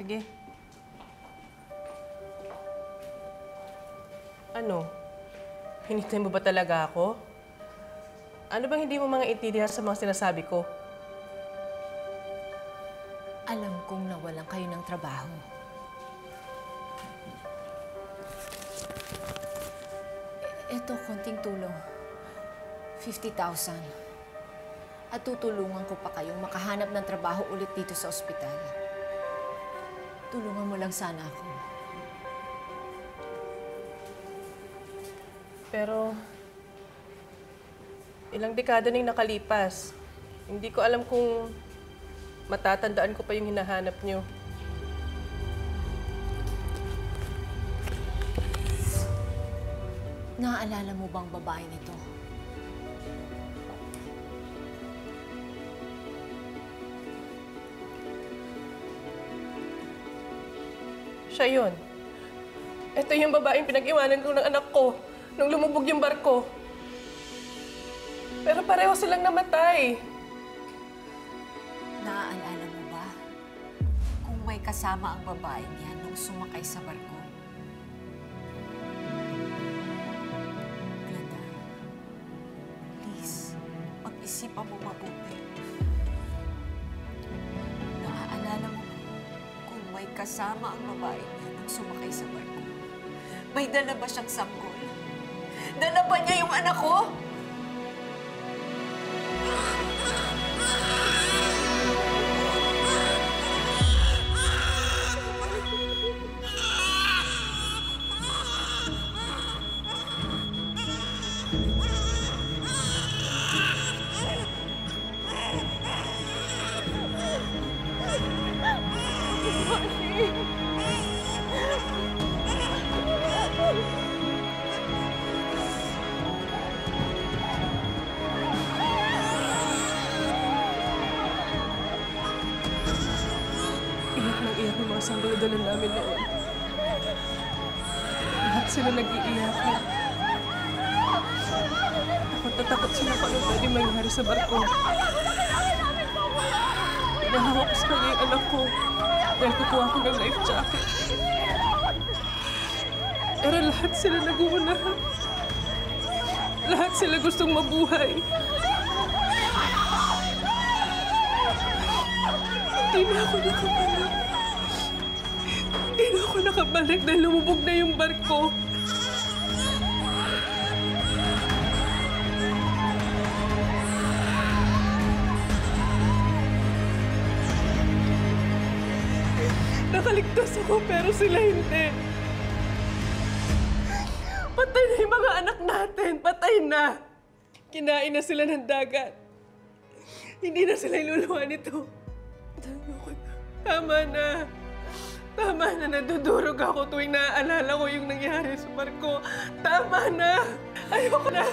Sige. Ano? Hinintay mo ba talaga ako? Ano bang hindi mo mga intindihan sa mga sinasabi ko? Alam kong nawalan kayo ng trabaho. Ito, konting tulong. 50,000. At tutulungan ko pa kayong makahanap ng trabaho ulit dito sa ospital. Tulungan mo lang sana ako. Pero, ilang dekada nang nakalipas. Hindi ko alam kung matatandaan ko pa yung hinahanap niyo. Naaalala mo bang babae nito? Siya yun. Ito yung babaeng pinag-iwanan ko ng anak ko nung lumubog yung barko. Pero pareho silang namatay. Naaalala mo ba kung may kasama ang babae niya nung sumakay sa barko? Glenda, please, pag-isipan mo mabuti. Naaalala mo ba kung may kasama ang babae niya nung sumakay sa barko? May dala ba siyang sanggol? Dala ba niya yung anak ko? Iyak ng mga sanggol-dala namin noon. Lahat sila nag-iiyakan. Takot na takot sila kung ano pwede mangyari sa barko. Pinahawak ko sa kanya yung anak ko dahil kukuha ko ng life jacket. Pero lahat sila nag-uunahan. Lahat sila gustong mabuhay. Hindi na ako nakabalik. Hindi na ako nakabalik dahil lumubog na yung barko. Nakaligtas ako pero sila hindi. Patay na yung mga anak natin. Patay na. Kinain na sila ng dagat. Hindi na sila iluluwa nito. Tama na. Tama na, nadudurog ako tuwing naaalala ko yung nangyari sa barko. Tama na! Ayoko na!